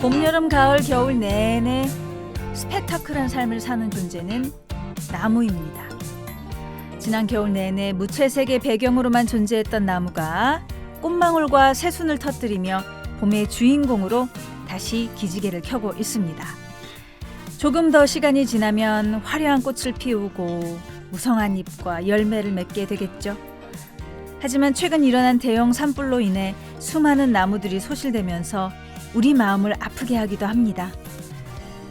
봄, 여름, 가을, 겨울 내내 스펙타클한 삶을 사는 존재는 나무입니다. 지난 겨울 내내 무채색의 배경으로만 존재했던 나무가 꽃망울과 새순을 터뜨리며 봄의 주인공으로 다시 기지개를 켜고 있습니다. 조금 더 시간이 지나면 화려한 꽃을 피우고 무성한 잎과 열매를 맺게 되겠죠. 하지만 최근 일어난 대형 산불로 인해 수많은 나무들이 소실되면서 우리 마음을 아프게 하기도 합니다.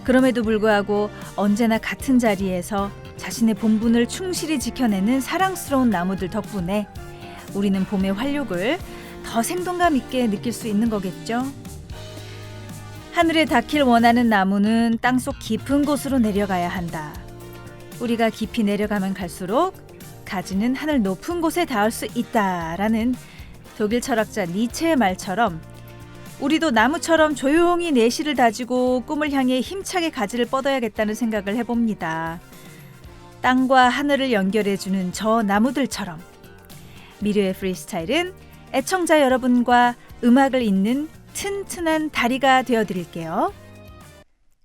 그럼에도 불구하고 언제나 같은 자리에서 자신의 본분을 충실히 지켜내는 사랑스러운 나무들 덕분에 우리는 봄의 활력을 더 생동감 있게 느낄 수 있는 거겠죠. 하늘에 닿길 원하는 나무는 땅속 깊은 곳으로 내려가야 한다. 우리가 깊이 내려가면 갈수록 가지는 하늘 높은 곳에 닿을 수 있다라는 독일 철학자 니체의 말처럼 우리도 나무처럼 조용히 내실을 다지고 꿈을 향해 힘차게 가지를 뻗어야겠다는 생각을 해봅니다. 땅과 하늘을 연결해주는 저 나무들처럼 미르의 프리스타일은 애청자 여러분과 음악을 잇는 튼튼한 다리가 되어드릴게요.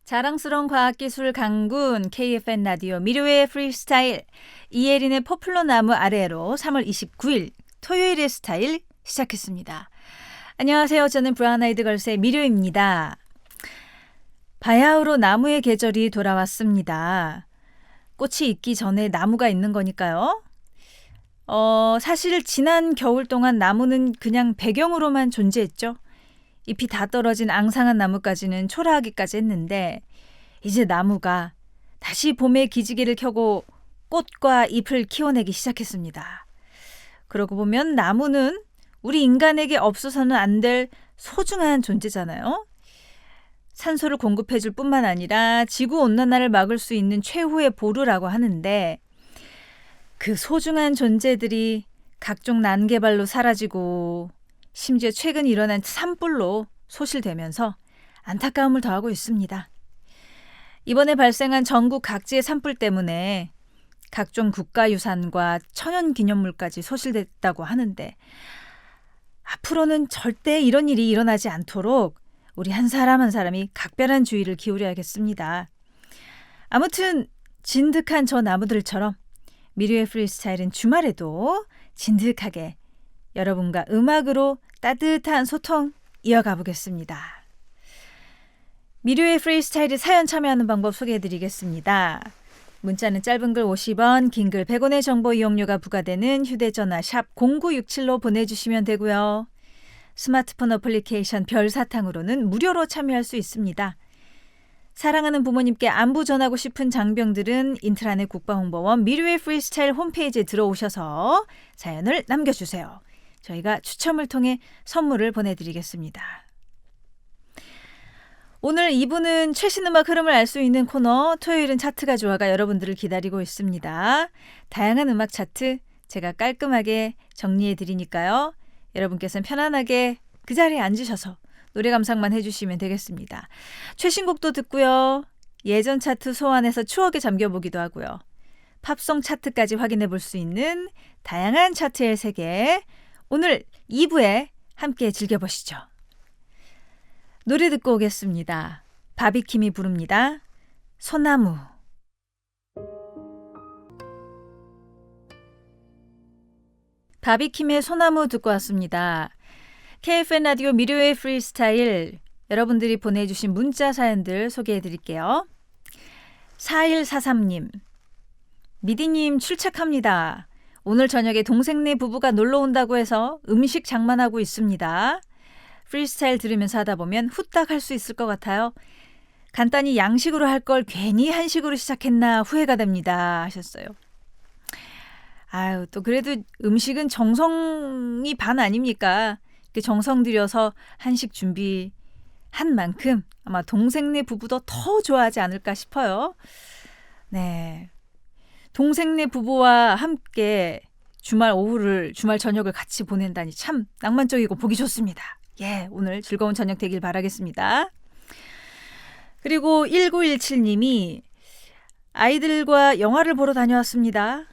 자랑스러운 과학기술 강군 KFN 라디오 미르의 프리스타일 이혜린의 포플러 나무 아래로 3월 29일 토요일의 스타일 시작했습니다. 안녕하세요. 저는 브라운 아이드 걸스의 미르입니다. 바야흐로 나무의 계절이 돌아왔습니다. 꽃이 익기 전에 나무가 있는 거니까요. 사실 지난 겨울 동안 나무는 그냥 배경으로만 존재했죠. 잎이 다 떨어진 앙상한 나무까지는 초라하기까지 했는데 이제 나무가 다시 봄의 기지개를 켜고 꽃과 잎을 키워내기 시작했습니다. 그러고 보면 나무는 우리 인간에게 없어서는 안 될 소중한 존재잖아요. 산소를 공급해줄 뿐만 아니라 지구온난화를 막을 수 있는 최후의 보루라고 하는데 그 소중한 존재들이 각종 난개발로 사라지고 심지어 최근 일어난 산불로 소실되면서 안타까움을 더하고 있습니다. 이번에 발생한 전국 각지의 산불 때문에 각종 국가유산과 천연기념물까지 소실됐다고 하는데 앞으로는 절대 이런 일이 일어나지 않도록 우리 한 사람 한 사람이 각별한 주의를 기울여야겠습니다. 아무튼 진득한 저 나무들처럼 미르의 프리스타일은 주말에도 진득하게 여러분과 음악으로 따뜻한 소통 이어가 보겠습니다. 미르의 프리스타일에 사연 참여하는 방법 소개해드리겠습니다. 문자는 짧은 글 50원, 긴 글 100원의 정보 이용료가 부과되는 휴대전화 샵 0967로 보내주시면 되고요. 스마트폰 어플리케이션 별사탕으로는 무료로 참여할 수 있습니다. 사랑하는 부모님께 안부 전하고 싶은 장병들은 인트라넷 국방홍보원 미르의 프리스타일 홈페이지에 들어오셔서 사연을 남겨주세요. 저희가 추첨을 통해 선물을 보내드리겠습니다. 오늘 2부는 최신 음악 흐름을 알 수 있는 코너 토요일은 차트가 좋아가 여러분들을 기다리고 있습니다. 다양한 음악 차트 제가 깔끔하게 정리해 드리니까요. 여러분께서는 편안하게 그 자리에 앉으셔서 노래 감상만 해주시면 되겠습니다. 최신곡도 듣고요. 예전 차트 소환해서 추억에 잠겨보기도 하고요. 팝송 차트까지 확인해 볼 수 있는 다양한 차트의 세계 오늘 2부에 함께 즐겨보시죠. 노래 듣고 오겠습니다. 바비킴이 부릅니다. 소나무. 바비킴의 소나무 듣고 왔습니다. KFN 라디오 미르의 프리스타일 여러분들이 보내주신 문자 사연들 소개해드릴게요. 4143님 미디님 출첵합니다. 오늘 저녁에 동생네 부부가 놀러 온다고 해서 음식 장만하고 있습니다. 프리스타일 들으면서 하다 보면 후딱 할 수 있을 것 같아요. 간단히 양식으로 할 걸 괜히 한식으로 시작했나 후회가 됩니다 하셨어요. 아유 또 그래도 음식은 정성이 반 아닙니까? 정성 들여서 한식 준비한 만큼 아마 동생네 부부도 더 좋아하지 않을까 싶어요. 네, 동생네 부부와 함께 주말 저녁을 같이 보낸다니 참 낭만적이고 보기 좋습니다. 예, 오늘 즐거운 저녁 되길 바라겠습니다. 그리고 1917님이 아이들과 영화를 보러 다녀왔습니다.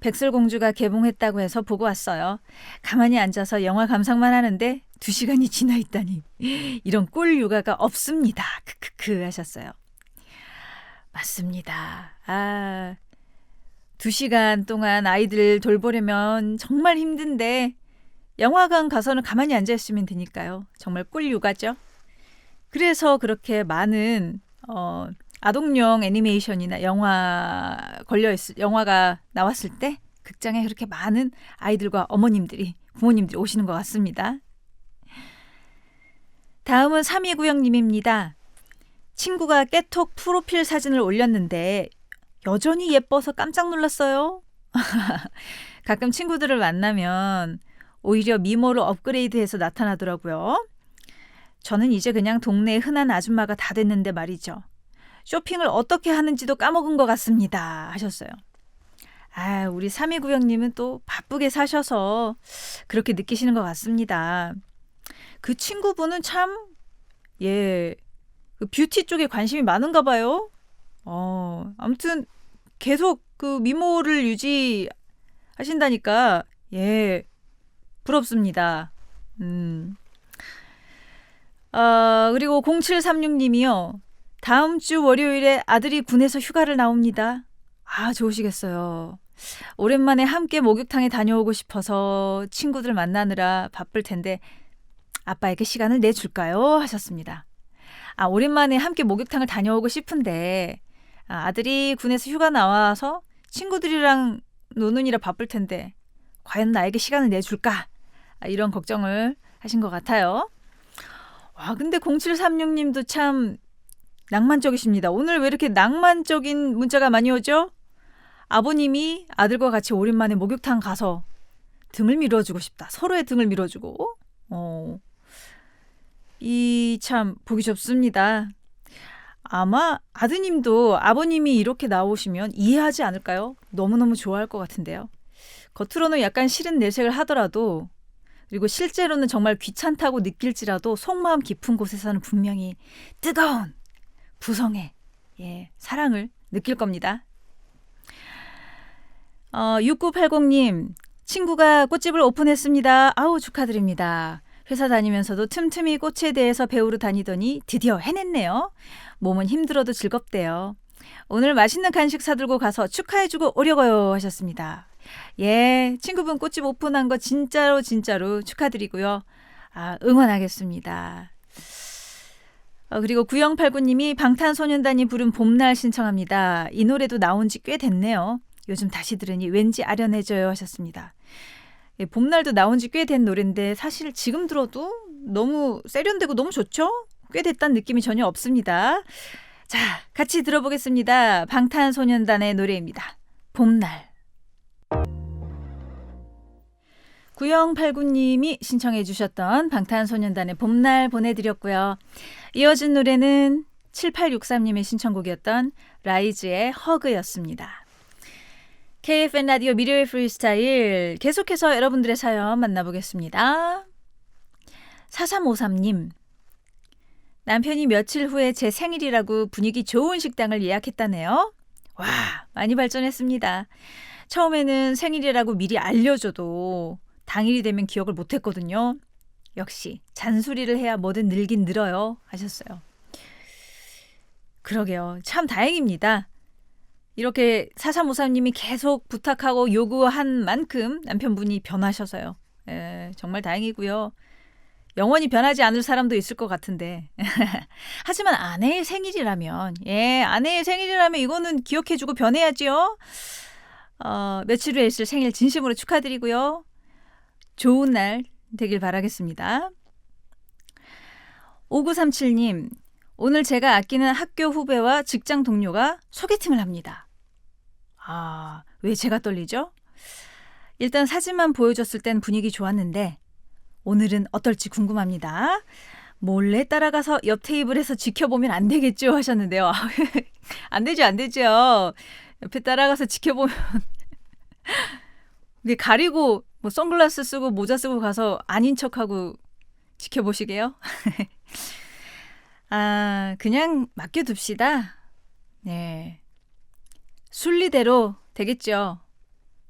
백설공주가 개봉했다고 해서 보고 왔어요. 가만히 앉아서 영화 감상만 하는데 2시간이 지나 있다니. 이런 꿀 육아가 없습니다. 크크크 하셨어요. 맞습니다. 2시간 동안 아이들 돌보려면 정말 힘든데 영화관 가서는 가만히 앉아있으면 되니까요. 정말 꿀 육아죠. 그래서 그렇게 많은 아동용 애니메이션이나 영화가 나왔을 때 극장에 그렇게 많은 아이들과 부모님들이 오시는 것 같습니다. 다음은 3290님입니다. 친구가 깨톡 프로필 사진을 올렸는데 여전히 예뻐서 깜짝 놀랐어요. 가끔 친구들을 만나면 오히려 미모를 업그레이드해서 나타나더라고요. 저는 이제 그냥 동네 흔한 아줌마가 다 됐는데 말이죠. 쇼핑을 어떻게 하는지도 까먹은 것 같습니다. 하셨어요. 우리 3290님은 또 바쁘게 사셔서 그렇게 느끼시는 것 같습니다. 그 친구분은 참, 그 뷰티 쪽에 관심이 많은가 봐요. 아무튼 계속 그 미모를 유지하신다니까, 부럽습니다. 그리고 0736님이요. 다음 주 월요일에 아들이 군에서 휴가를 나옵니다. 좋으시겠어요. 오랜만에 함께 목욕탕에 다녀오고 싶어서 친구들 만나느라 바쁠 텐데 아빠에게 시간을 내줄까요? 하셨습니다. 오랜만에 함께 목욕탕을 다녀오고 싶은데 아들이 군에서 휴가 나와서 친구들이랑 노느니라 바쁠 텐데 과연 나에게 시간을 내줄까? 이런 걱정을 하신 것 같아요. 근데 0736님도 참 낭만적이십니다. 오늘 왜 이렇게 낭만적인 문자가 많이 오죠? 아버님이 아들과 같이 오랜만에 목욕탕 가서 등을 밀어주고 싶다. 서로의 등을 밀어주고. 참 보기 좋습니다. 아마 아드님도 아버님이 이렇게 나오시면 이해하지 않을까요? 너무너무 좋아할 것 같은데요. 겉으로는 약간 싫은 내색을 하더라도 그리고 실제로는 정말 귀찮다고 느낄지라도 속마음 깊은 곳에서는 분명히 뜨거운 부성의 사랑을 느낄 겁니다. 6980님, 친구가 꽃집을 오픈했습니다. 축하드립니다. 회사 다니면서도 틈틈이 꽃에 대해서 배우러 다니더니 드디어 해냈네요. 몸은 힘들어도 즐겁대요. 오늘 맛있는 간식 사들고 가서 축하해주고 오려고요 하셨습니다. 친구분 꽃집 오픈한 거 진짜로 축하드리고요. 응원하겠습니다. 그리고 9089님이 방탄소년단이 부른 봄날 신청합니다. 이 노래도 나온 지 꽤 됐네요. 요즘 다시 들으니 왠지 아련해져요 하셨습니다. 봄날도 나온 지 꽤 된 노래인데 사실 지금 들어도 너무 세련되고 너무 좋죠? 꽤 됐다는 느낌이 전혀 없습니다. 자, 같이 들어보겠습니다. 방탄소년단의 노래입니다. 봄날. 9089님이 신청해 주셨던 방탄소년단의 봄날 보내드렸고요. 이어진 노래는 7863님의 신청곡이었던 라이즈의 허그였습니다. KFN 라디오 미래의 프리스타일 계속해서 여러분들의 사연 만나보겠습니다. 4353님, 남편이 며칠 후에 제 생일이라고 분위기 좋은 식당을 예약했다네요. 많이 발전했습니다. 처음에는 생일이라고 미리 알려줘도 당일이 되면 기억을 못했거든요. 역시 잔소리를 해야 뭐든 늘긴 늘어요 하셨어요. 그러게요. 참 다행입니다. 이렇게 4353님이 계속 부탁하고 요구한 만큼 남편분이 변하셔서요. 정말 다행이고요. 영원히 변하지 않을 사람도 있을 것 같은데 하지만 아내의 생일이라면 이거는 기억해주고 변해야지요. 며칠 후에 있을 생일 진심으로 축하드리고요. 좋은 날 되길 바라겠습니다. 5937님, 오늘 제가 아끼는 학교 후배와 직장 동료가 소개팅을 합니다. 왜 제가 떨리죠? 일단 사진만 보여줬을 땐 분위기 좋았는데 오늘은 어떨지 궁금합니다. 몰래 따라가서 옆 테이블에서 지켜보면 안 되겠죠 하셨는데요. 안 되죠. 옆에 따라가서 지켜보면 가리고 선글라스 쓰고 모자 쓰고 가서 아닌 척하고 지켜보시게요. 그냥 맡겨둡시다. 순리대로 되겠죠.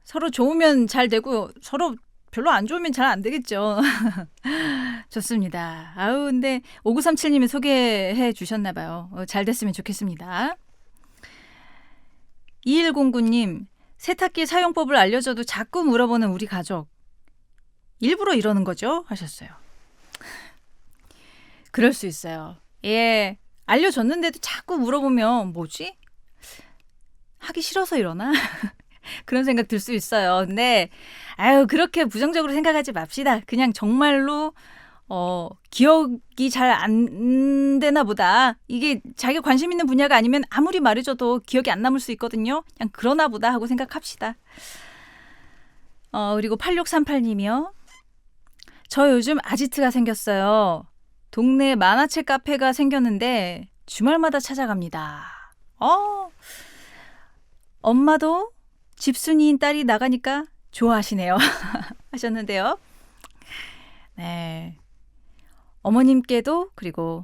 서로 좋으면 잘 되고 서로 별로 안 좋으면 잘 안 되겠죠. 좋습니다. 아우, 근데 5937님이 소개해 주셨나 봐요. 잘 됐으면 좋겠습니다. 2109님, 세탁기 사용법을 알려줘도 자꾸 물어보는 우리 가족. 일부러 이러는 거죠? 하셨어요. 그럴 수 있어요. 예, 알려줬는데도 자꾸 물어보면 뭐지? 하기 싫어서 이러나? 그런 생각 들 수 있어요. 근데 아유, 그렇게 부정적으로 생각하지 맙시다. 그냥 정말로 기억이 잘 안 되나 보다. 이게 자기가 관심 있는 분야가 아니면 아무리 말해줘도 기억이 안 남을 수 있거든요. 그냥 그러나 보다 하고 생각합시다. 그리고 8638님이요. 저 요즘 아지트가 생겼어요. 동네 만화책 카페가 생겼는데 주말마다 찾아갑니다. 엄마도 집순이인 딸이 나가니까 좋아하시네요. 하셨는데요. 네. 어머님께도 그리고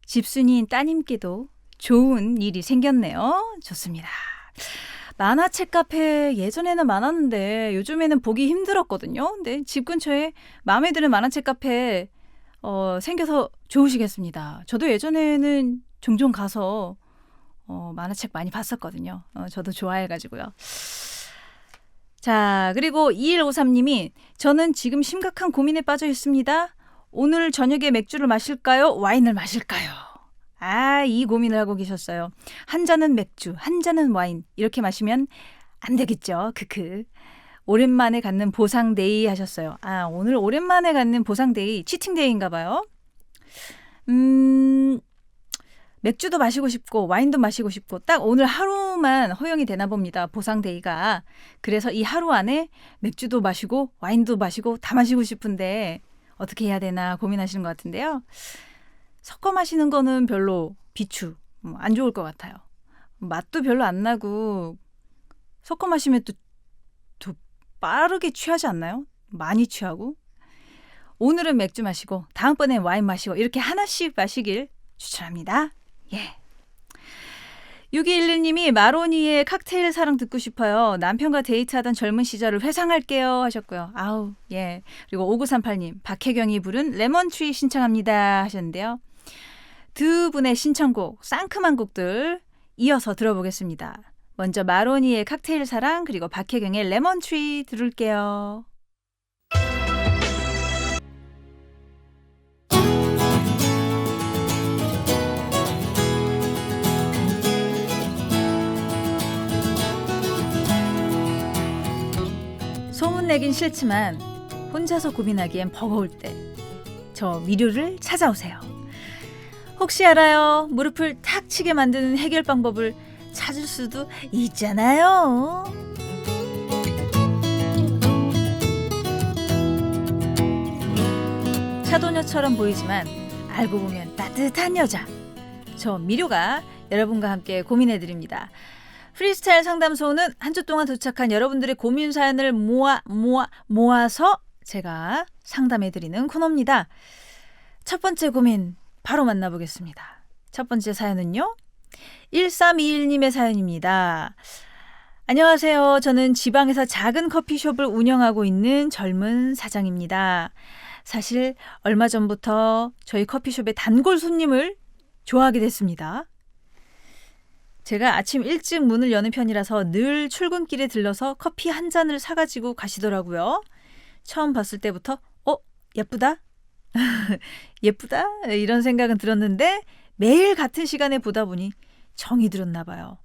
집순이인 따님께도 좋은 일이 생겼네요. 좋습니다. 만화책 카페 예전에는 많았는데 요즘에는 보기 힘들었거든요. 근데 집 근처에 마음에 드는 만화책 카페 생겨서 좋으시겠습니다. 저도 예전에는 종종 가서 만화책 많이 봤었거든요. 저도 좋아해가지고요. 자, 그리고 2153님이 저는 지금 심각한 고민에 빠져 있습니다. 오늘 저녁에 맥주를 마실까요? 와인을 마실까요? 이 고민을 하고 계셨어요. 한 잔은 맥주, 한 잔은 와인 이렇게 마시면 안 되겠죠. 크크. 오랜만에 갖는 보상데이 하셨어요. 오늘 오랜만에 갖는 보상데이, 치팅데이인가 봐요. 맥주도 마시고 싶고 와인도 마시고 싶고 딱 오늘 하루만 허용이 되나 봅니다. 보상데이가. 그래서 이 하루 안에 맥주도 마시고 와인도 마시고 다 마시고 싶은데 어떻게 해야 되나 고민하시는 것 같은데요. 섞어 마시는 거는 별로 비추 안 좋을 것 같아요. 맛도 별로 안 나고 섞어 마시면 또 빠르게 취하지 않나요? 많이 취하고. 오늘은 맥주 마시고 다음번엔 와인 마시고 이렇게 하나씩 마시길 추천합니다. 예. 6211님이 마로니의 칵테일 사랑 듣고 싶어요. 남편과 데이트하던 젊은 시절을 회상할게요 하셨고요. 아우, 예. 그리고 5938님 박혜경이 부른 레몬트리 신청합니다 하셨는데요. 두 분의 신청곡 상큼한 곡들 이어서 들어보겠습니다. 먼저 마로니의 칵테일 사랑 그리고 박혜경의 레몬트리 들을게요. 소문내긴 싫지만 혼자서 고민하기엔 버거울 때 저 미료를 찾아오세요. 혹시 알아요? 무릎을 탁 치게 만드는 해결 방법을 찾을 수도 있잖아요. 차도녀처럼 보이지만 알고 보면 따뜻한 여자. 저 미료가 여러분과 함께 고민해드립니다. 프리스타일 상담소는 한 주 동안 도착한 여러분들의 고민 사연을 모아서 제가 상담해드리는 코너입니다. 첫 번째 고민 바로 만나보겠습니다. 첫 번째 사연은요. 1321님의 사연입니다. 안녕하세요. 저는 지방에서 작은 커피숍을 운영하고 있는 젊은 사장입니다. 사실 얼마 전부터 저희 커피숍의 단골 손님을 좋아하게 됐습니다. 제가 아침 일찍 문을 여는 편이라서 늘 출근길에 들러서 커피 한 잔을 사가지고 가시더라고요. 처음 봤을 때부터 예쁘다? 예쁘다? 이런 생각은 들었는데 매일 같은 시간에 보다 보니 정이 들었나 봐요.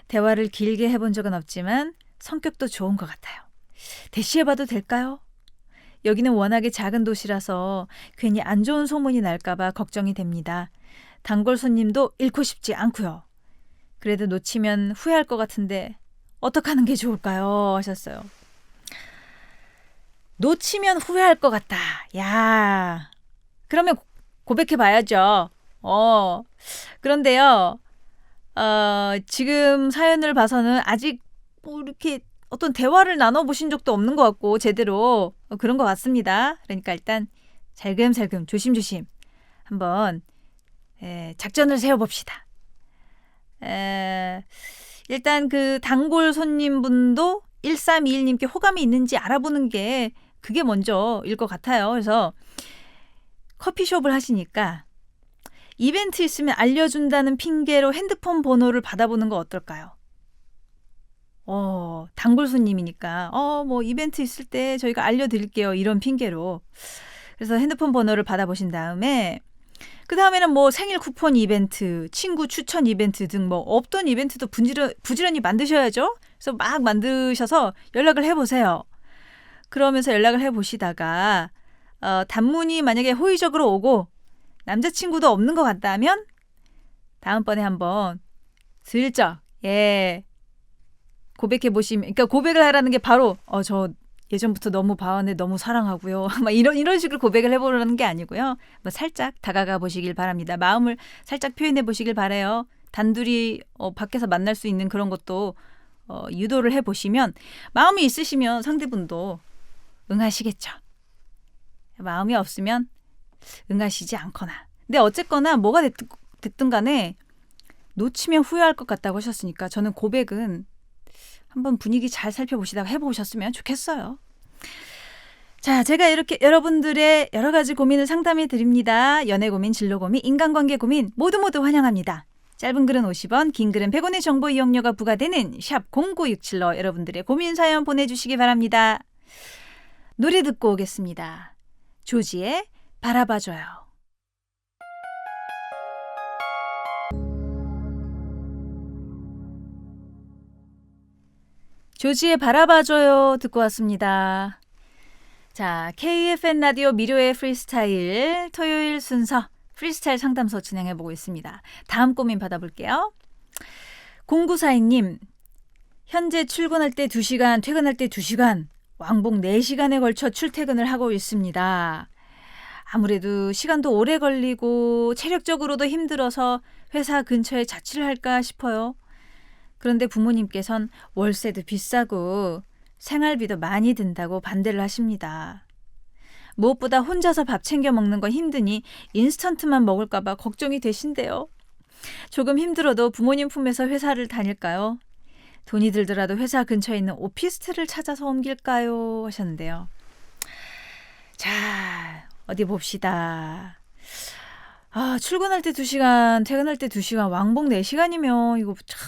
대화를 길게 해본 적은 없지만 성격도 좋은 것 같아요. 대시해봐도 될까요? 여기는 워낙에 작은 도시라서 괜히 안 좋은 소문이 날까봐 걱정이 됩니다. 단골 손님도 잃고 싶지 않고요. 그래도 놓치면 후회할 것 같은데 어떡하는 게 좋을까요? 하셨어요. 놓치면 후회할 것 같다. 야, 그러면 고백해봐야죠. 그런데요. 지금 사연을 봐서는 아직 뭐 이렇게 어떤 대화를 나눠보신 적도 없는 것 같고 제대로 그런 것 같습니다. 그러니까 일단 살금살금 조심조심 한번 작전을 세워봅시다. 일단 그 단골 손님분도 1321님께 호감이 있는지 알아보는 게 그게 먼저일 것 같아요. 그래서 커피숍을 하시니까 이벤트 있으면 알려준다는 핑계로 핸드폰 번호를 받아보는 거 어떨까요? 단골 손님이니까 뭐 이벤트 있을 때 저희가 알려드릴게요. 이런 핑계로. 그래서 핸드폰 번호를 받아보신 다음에 그 다음에는 뭐 생일 쿠폰 이벤트, 친구 추천 이벤트 등 뭐 없던 이벤트도 부지런히 만드셔야죠. 그래서 막 만드셔서 연락을 해보세요. 그러면서 연락을 해보시다가 단문이 만약에 호의적으로 오고 남자친구도 없는 것 같다면 다음번에 한번 슬쩍 고백해 보시면, 그러니까 고백을 하라는 게 바로 저 예전부터 너무 봐왔는데 너무 사랑하고요. 막 이런 식으로 고백을 해보라는 게 아니고요. 뭐 살짝 다가가 보시길 바랍니다. 마음을 살짝 표현해 보시길 바래요. 단둘이 밖에서 만날 수 있는 그런 것도 유도를 해보시면 마음이 있으시면 상대분도 응하시겠죠. 마음이 없으면 응하시지 않거나. 근데 어쨌거나 뭐가 됐든 간에 놓치면 후회할 것 같다고 하셨으니까 저는 고백은 한번 분위기 잘 살펴보시다가 해보셨으면 좋겠어요. 자, 제가 이렇게 여러분들의 여러 가지 고민을 상담해 드립니다. 연애 고민, 진로 고민, 인간관계 고민 모두 환영합니다. 짧은 글은 50원, 긴 글은 100원의 정보 이용료가 부과되는 샵 0967로 여러분들의 고민 사연 보내주시기 바랍니다. 노래 듣고 오겠습니다. 조지의 바라봐줘요. 조지의 바라봐줘요 듣고 왔습니다. 자, KFN 라디오 미료의 프리스타일 토요일 순서 프리스타일 상담소 진행해보고 있습니다. 다음 고민 받아볼게요. 0942님, 현재 출근할 때 2시간, 퇴근할 때 2시간, 왕복 4시간에 걸쳐 출퇴근을 하고 있습니다. 아무래도 시간도 오래 걸리고 체력적으로도 힘들어서 회사 근처에 자취를 할까 싶어요. 그런데 부모님께선 월세도 비싸고 생활비도 많이 든다고 반대를 하십니다. 무엇보다 혼자서 밥 챙겨 먹는 건 힘드니 인스턴트만 먹을까 봐 걱정이 되신대요. 조금 힘들어도 부모님 품에서 회사를 다닐까요? 돈이 들더라도 회사 근처에 있는 오피스텔을 찾아서 옮길까요? 하셨는데요. 자, 어디 봅시다. 출근할 때 2시간, 퇴근할 때 2시간, 왕복 4시간이면 이거 참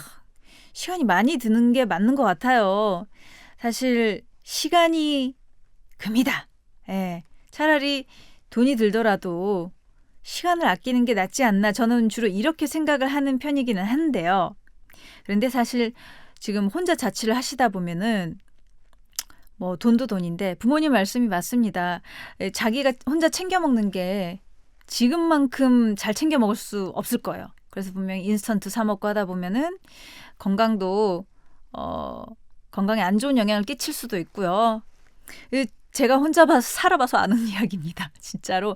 시간이 많이 드는 게 맞는 것 같아요. 사실 시간이 금이다. 차라리 돈이 들더라도 시간을 아끼는 게 낫지 않나. 저는 주로 이렇게 생각을 하는 편이기는 한데요. 그런데 사실 지금 혼자 자취를 하시다 보면은 뭐 돈도 돈인데 부모님 말씀이 맞습니다. 자기가 혼자 챙겨 먹는 게 지금만큼 잘 챙겨 먹을 수 없을 거예요. 그래서 분명히 인스턴트 사 먹고 하다 보면은 건강도 건강에 안 좋은 영향을 끼칠 수도 있고요. 제가 혼자 살아봐서 아는 이야기입니다. 진짜로.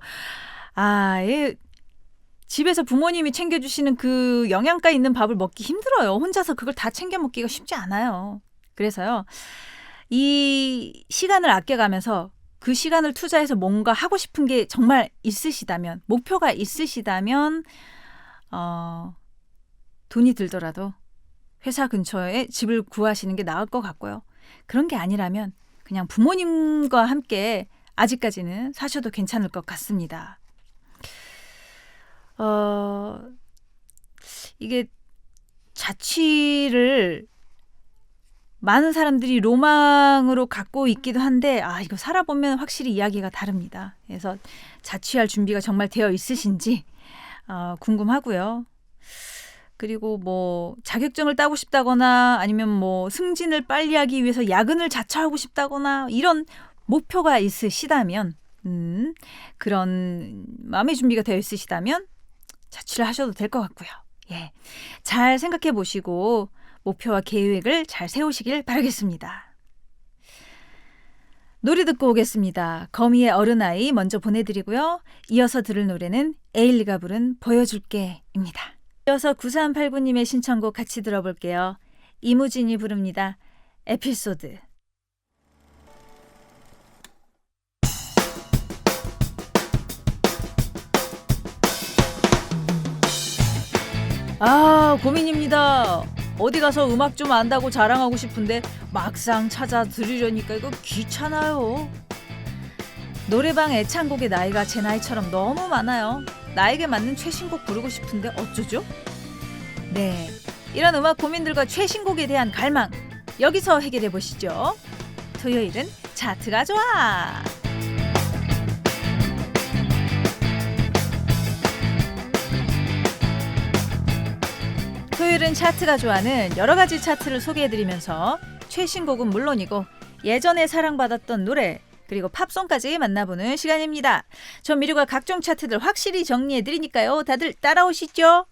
집에서 부모님이 챙겨주시는 그 영양가 있는 밥을 먹기 힘들어요. 혼자서 그걸 다 챙겨 먹기가 쉽지 않아요. 그래서요. 이 시간을 아껴가면서 그 시간을 투자해서 뭔가 하고 싶은 게 정말 있으시다면, 목표가 있으시다면 돈이 들더라도 회사 근처에 집을 구하시는 게 나을 것 같고요. 그런 게 아니라면 그냥 부모님과 함께 아직까지는 사셔도 괜찮을 것 같습니다. 이게 자취를 많은 사람들이 로망으로 갖고 있기도 한데 이거 살아보면 확실히 이야기가 다릅니다. 그래서 자취할 준비가 정말 되어 있으신지 궁금하고요. 그리고 뭐 자격증을 따고 싶다거나 아니면 뭐 승진을 빨리 하기 위해서 야근을 자처하고 싶다거나 이런 목표가 있으시다면 그런 마음의 준비가 되어 있으시다면 자취를 하셔도 될 것 같고요. 잘 생각해 보시고 목표와 계획을 잘 세우시길 바라겠습니다. 노래 듣고 오겠습니다. 거미의 어른아이 먼저 보내드리고요. 이어서 들을 노래는 에일리가 부른 보여줄게입니다. 이어서 9389님의 신청곡 같이 들어볼게요. 이무진이 부릅니다. 에피소드. 고민입니다. 어디 가서 음악 좀 안다고 자랑하고 싶은데 막상 찾아 들으려니까 이거 귀찮아요. 노래방 애창곡의 나이가 제 나이처럼 너무 많아요. 나에게 맞는 최신곡 부르고 싶은데 어쩌죠? 네, 이런 음악 고민들과 최신곡에 대한 갈망 여기서 해결해 보시죠. 토요일은 차트가 좋아. 토요일은 차트가 좋아는 여러 가지 차트를 소개해드리면서 최신곡은 물론이고 예전에 사랑받았던 노래 그리고 팝송까지 만나보는 시간입니다. 전 미류가 각종 차트들 확실히 정리해드리니까요. 다들 따라오시죠.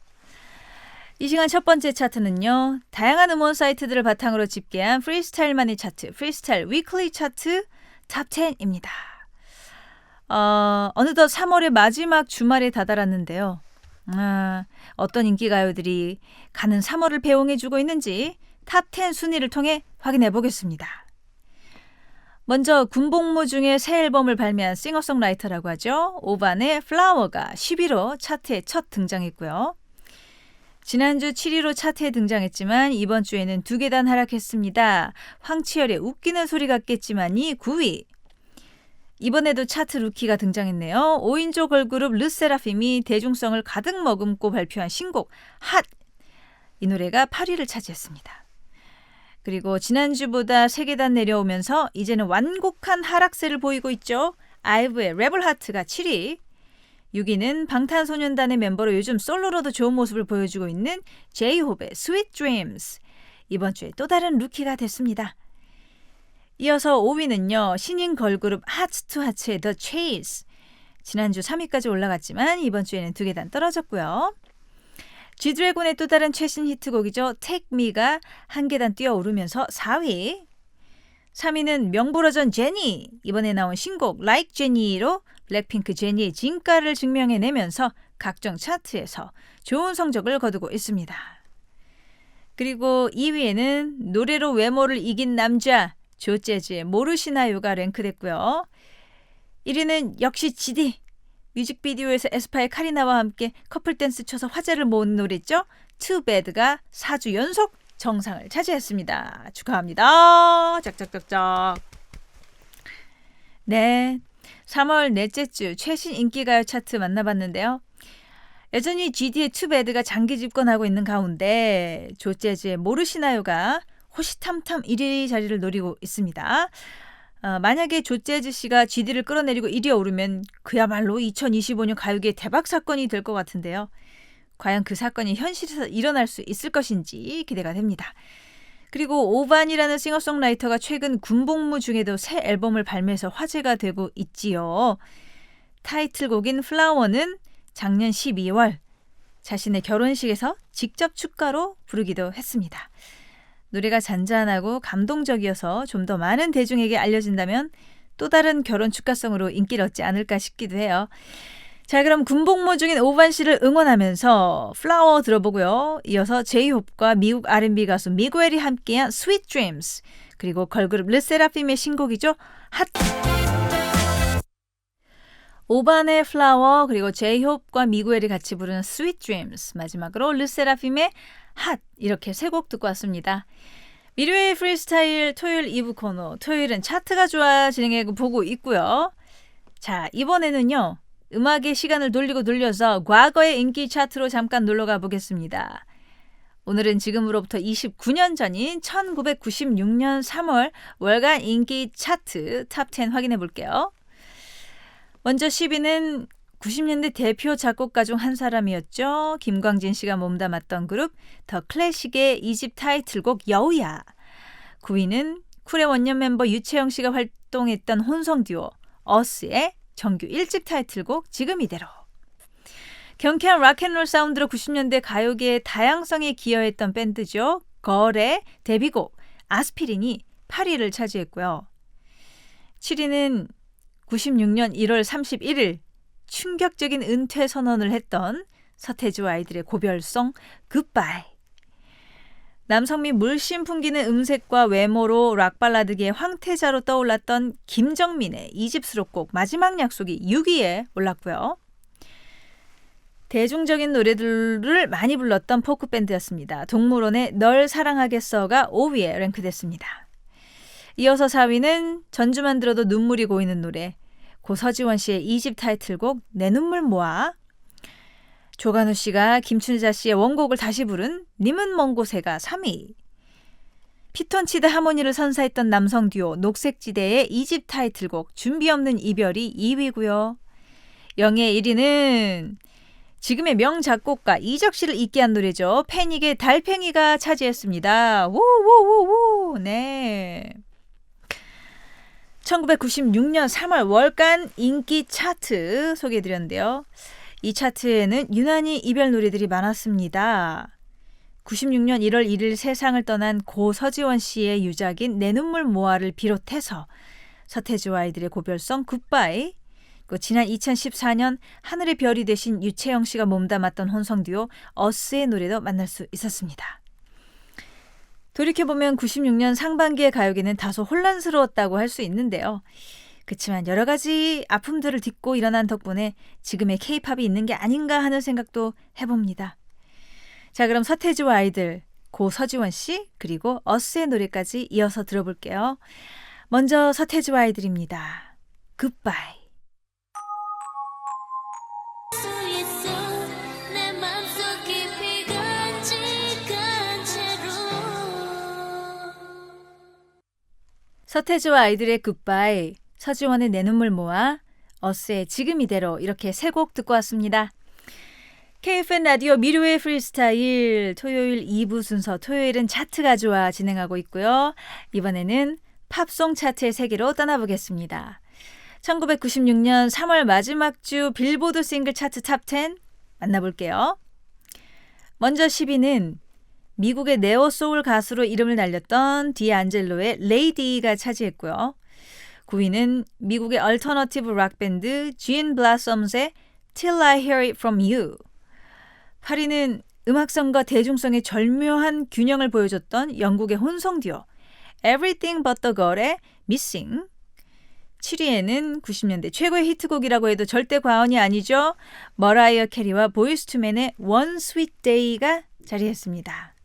이 시간 첫 번째 차트는요. 다양한 음원 사이트들을 바탕으로 집계한 프리스타일만의 차트, 프리스타일 위클리 차트 탑 10입니다. 어느덧 3월의 마지막 주말에 다다랐는데요. 어떤 인기가요들이 가는 3월을 배웅해주고 있는지 탑 10 순위를 통해 확인해 보겠습니다. 먼저 군복무 중에 새 앨범을 발매한 싱어송라이터라고 하죠. 오반의 플라워가 11호 차트에 첫 등장했고요. 지난주 7위로 차트에 등장했지만 이번 주에는 2계단 하락했습니다. 황치열의 웃기는 소리 같겠지만이 9위. 이번에도 차트 루키가 등장했네요. 5인조 걸그룹 르세라핌이 대중성을 가득 머금고 발표한 신곡 핫! 이 노래가 8위를 차지했습니다. 그리고 지난주보다 3계단 내려오면서 이제는 완곡한 하락세를 보이고 있죠. 아이브의 레벨 하트가 7위. 6위는 방탄소년단의 멤버로 요즘 솔로로도 좋은 모습을 보여주고 있는 제이홉의 Sweet Dreams. 이번 주에 또 다른 루키가 됐습니다. 이어서 5위는요. 신인 걸그룹 하츠투하츠의 The Chase. 지난주 3위까지 올라갔지만 이번 주에는 2계단 떨어졌고요. G드래곤의 또 다른 최신 히트곡이죠. Take Me가 1계단 뛰어오르면서 4위. 3위는 명불허전 제니. 이번에 나온 신곡 Like Jenny로 블랙핑크 제니의 진가를 증명해내면서 각종 차트에서 좋은 성적을 거두고 있습니다. 그리고 2위에는 노래로 외모를 이긴 남자 조재즈의 모르시나요가 랭크됐고요. 1위는 역시 GD. 뮤직비디오에서 에스파의 카리나와 함께 커플 댄스 춰서 화제를 모은 노래죠. Too Bad가 4주 연속 정상을 차지했습니다. 축하합니다. 짝짝짝짝. 네, 3월 넷째 주 최신 인기가요 차트 만나봤는데요. 여전히 GD의 Too Bad가 장기 집권하고 있는 가운데 조재즈의 모르시나요가 호시탐탐 1위 자리를 노리고 있습니다. 만약에 조재즈 씨가 GD를 끌어내리고 1위에 오르면 그야말로 2025년 가요계의 대박 사건이 될 것 같은데요. 과연 그 사건이 현실에서 일어날 수 있을 것인지 기대가 됩니다. 그리고 오반이라는 싱어송라이터가 최근 군복무 중에도 새 앨범을 발매해서 화제가 되고 있지요. 타이틀곡인 플라워는 작년 12월 자신의 결혼식에서 직접 축가로 부르기도 했습니다. 노래가 잔잔하고 감동적이어서 좀 더 많은 대중에게 알려진다면 또 다른 결혼 축가송으로 인기를 얻지 않을까 싶기도 해요. 자, 그럼 군복무 중인 오반 씨를 응원하면서 플라워 들어보고요. 이어서 제이홉과 미국 R&B 가수 미구엘이 함께한 Sweet Dreams, 그리고 걸그룹 르세라핌의 신곡이죠. 핫! 오반의 플라워, 그리고 제이홉과 미구엘이 같이 부르는 Sweet Dreams, 마지막으로 르세라핌의 핫! 이렇게 세 곡 듣고 왔습니다. 미르의 프리스타일 토요일 2부 코너, 토요일은 차트가 좋아 진행해 보고 있고요. 자, 이번에는요. 음악의 시간을 돌려서 과거의 인기 차트로 잠깐 놀러가 보겠습니다. 오늘은 지금으로부터 29년 전인 1996년 3월 월간 인기 차트 탑 10 확인해 볼게요. 먼저 10위는 90년대 대표 작곡가 중 한 사람이었죠. 김광진 씨가 몸담았던 그룹 더 클래식의 2집 타이틀곡 여우야. 9위는 쿨의 원년 멤버 유채영 씨가 활동했던 혼성 듀오 어스의 정규 1집 타이틀곡 지금 이대로. 경쾌한 락앤롤 사운드로 90년대 가요계의 다양성에 기여했던 밴드죠. 걸의 데뷔곡 아스피린이 8위를 차지했고요. 7위는 96년 1월 31일 충격적인 은퇴 선언을 했던 서태지와 아이들의 고별송 굿바이. 남성미 물씬 풍기는 음색과 외모로 락발라드계의 황태자로 떠올랐던 김정민의 2집 수록곡 마지막 약속이 6위에 올랐고요. 대중적인 노래들을 많이 불렀던 포크밴드였습니다. 동물원의 널 사랑하겠어가 5위에 랭크됐습니다. 이어서 4위는 전주만 들어도 눈물이 고이는 노래 고 서지원 씨의 2집 타이틀곡 내 눈물 모아, 조관우 씨가 김춘자 씨의 원곡을 다시 부른 님은 먼 곳에가 3위, 피톤치드 하모니를 선사했던 남성 듀오 녹색지대의 2집 타이틀곡 준비 없는 이별이 2위고요. 영예 1위는 지금의 명작곡가 이적 씨를 잊게 한 노래죠. 패닉의 달팽이가 차지했습니다. 우우우우. 네. 1996년 3월 월간 인기 차트 소개해드렸는데요. 이 차트에는 유난히 이별 노래들이 많았습니다. 96년 1월 1일 세상을 떠난 고 서지원 씨의 유작인 내 눈물 모아를 비롯해서 서태지와 아이들의 고별송 굿바이, 지난 2014년 하늘의 별이 되신 유채영 씨가 몸담았던 혼성 듀오 어스의 노래도 만날 수 있었습니다. 돌이켜보면 96년 상반기의 가요계는 다소 혼란스러웠다고 할 수 있는데요. 그렇지만 여러 가지 아픔들을 딛고 일어난 덕분에 지금의 K-팝이 있는 게 아닌가 하는 생각도 해봅니다. 자, 그럼 서태지와 아이들, 고 서지원 씨, 그리고 어스의 노래까지 이어서 들어볼게요. 먼저 서태지와 아이들입니다. 굿바이. 서태지와 아이들의 굿바이, 서지원의 내 눈물 모아, 어스의 지금 이대로 이렇게 세 곡 듣고 왔습니다. KFN 라디오 미르웨이 프리스타일 토요일 2부 순서 토요일은 차트가 좋아 진행하고 있고요. 이번에는 팝송 차트의 세계로 떠나보겠습니다. 1996년 3월 마지막 주 빌보드 싱글 차트 탑10 만나볼게요. 먼저 10위는 미국의 네오 소울 가수로 이름을 날렸던 디안젤로의 레이디가 차지했고요. 9위는 미국의 얼터너티브 락 밴드 Gin Blossoms의 Till I Hear It From You. 8위는 음악성과 대중성의 절묘한 균형을 보여줬던 영국의 혼성 듀오 Everything But The Girl의 Missing. 7위에는 90년대 최고의 히트곡이라고 해도 절대 과언이 아니죠. 머라이어 캐리와 보이스 투 맨의 One Sweet Day가 자리했습니다.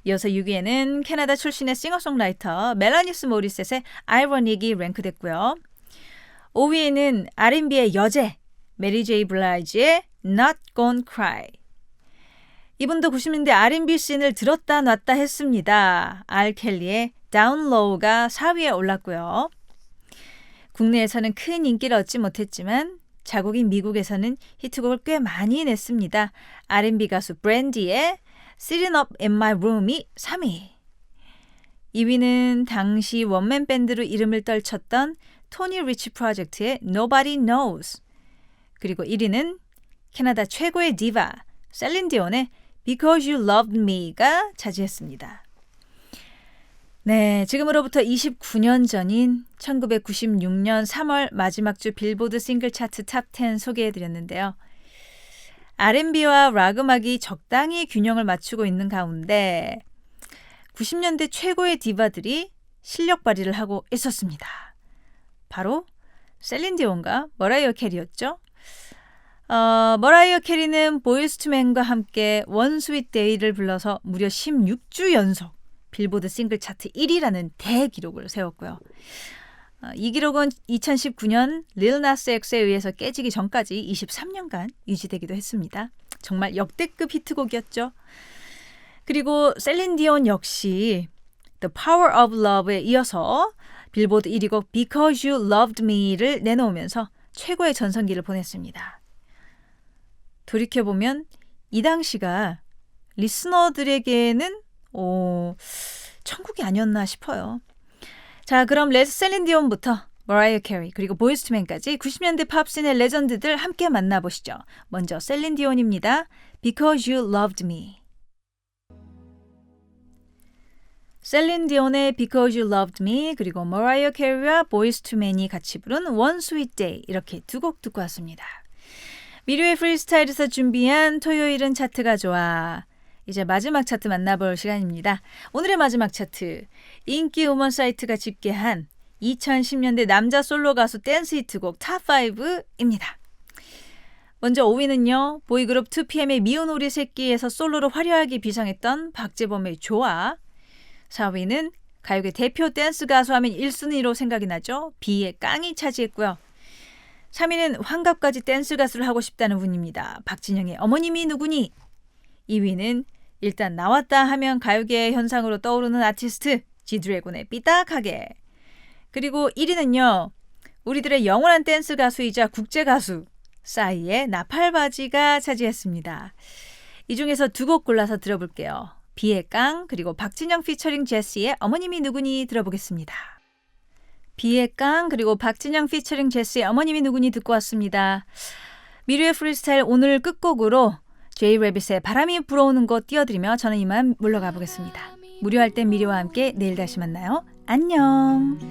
이어서 6위에는 캐나다 출신의 싱어송라이터 멜라니스 모리셋의 Ironic이 랭크됐고요. 5위에는 R&B의 여제 메리 제이 블라이지의 Not Gonna Cry. 이분도 90년대 R&B 씬을 들었다 놨다 했습니다. R. 켈리의 Down Low가 4위에 올랐고요. 국내에서는 큰 인기를 얻지 못했지만 자국인 미국에서는 히트곡을 꽤 많이 냈습니다. R&B 가수 브랜디의 Sitting Up in My Room이 3위. 2위는 당시 원맨 밴드로 이름을 떨쳤던 토니 리치 프로젝트의 Nobody Knows. 그리고 1위는 캐나다 최고의 디바 셀린 디온의 Because You Loved Me가 차지했습니다. 네, 지금으로부터 29년 전인 1996년 3월 마지막 주 빌보드 싱글 차트 탑10 소개해드렸는데요. R&B와 락 음악이 적당히 균형을 맞추고 있는 가운데 90년대 최고의 디바들이 실력 발휘를 하고 있었습니다. 바로 셀린 디온과 머라이어 캐리였죠. 머라이어 캐리는 보이스 투 맨과 함께 One Sweet Day를 불러서 무려 16주 연속 빌보드 싱글 차트 1위라는 대기록을 세웠고요. 이 기록은 2019년 릴 나스 엑스에 의해서 깨지기 전까지 23년간 유지되기도 했습니다. 정말 역대급 히트곡이었죠. 그리고 셀린 디온 역시 The Power of Love에 이어서 빌보드 1위 곡 Because You Loved Me를 내놓으면서 최고의 전성기를 보냈습니다. 돌이켜보면 이 당시가 리스너들에게는 천국이 아니었나 싶어요. 자, 그럼 셀린 디온부터 머라이어 캐리 그리고 보이스 투 맨까지 90년대 팝씬의 레전드들 함께 만나보시죠. 먼저 셀린 디온입니다. Because You Loved Me. 셀린 디온의 Because You Loved Me 그리고 머라이어 캐리와 보이스 투 맨이 같이 부른 One Sweet Day 이렇게 두 곡 듣고 왔습니다. 미르웨이 프리스타일에서 준비한 토요일은 차트가 좋아. 이제 마지막 차트 만나볼 시간입니다. 오늘의 마지막 차트, 인기 음원 사이트가 집계한 2010년대 남자 솔로 가수 댄스 히트곡 탑5입니다. 먼저 5위는요. 보이그룹 2PM의 미운 우리 새끼에서 솔로로 화려하게 비상했던 박재범의 좋아. 4위는 가요계 대표 댄스 가수 하면 1순위로 생각이 나죠. 비의 깡이 차지했고요. 3위는 환갑까지 댄스 가수를 하고 싶다는 분입니다. 박진영의 어머님이 누구니? 2위는 일단 나왔다 하면 가요계의 현상으로 떠오르는 아티스트 지드래곤의 삐딱하게. 그리고 1위는요. 우리들의 영원한 댄스 가수이자 국제 가수 싸이의 나팔바지가 차지했습니다. 이 중에서 두 곡 골라서 들어볼게요. 비의 깡 그리고 박진영 피처링 제시의 어머님이 누구니 들어보겠습니다. 비의 깡 그리고 박진영 피처링 제시의 어머님이 누구니 듣고 왔습니다. 미르의 프리스타일 오늘 끝곡으로 제이레빗의 바람이 불어오는 곳 띄워드리며 저는 이만 물러가 보겠습니다. 무료할 땐 미리와 함께 내일 다시 만나요. 안녕.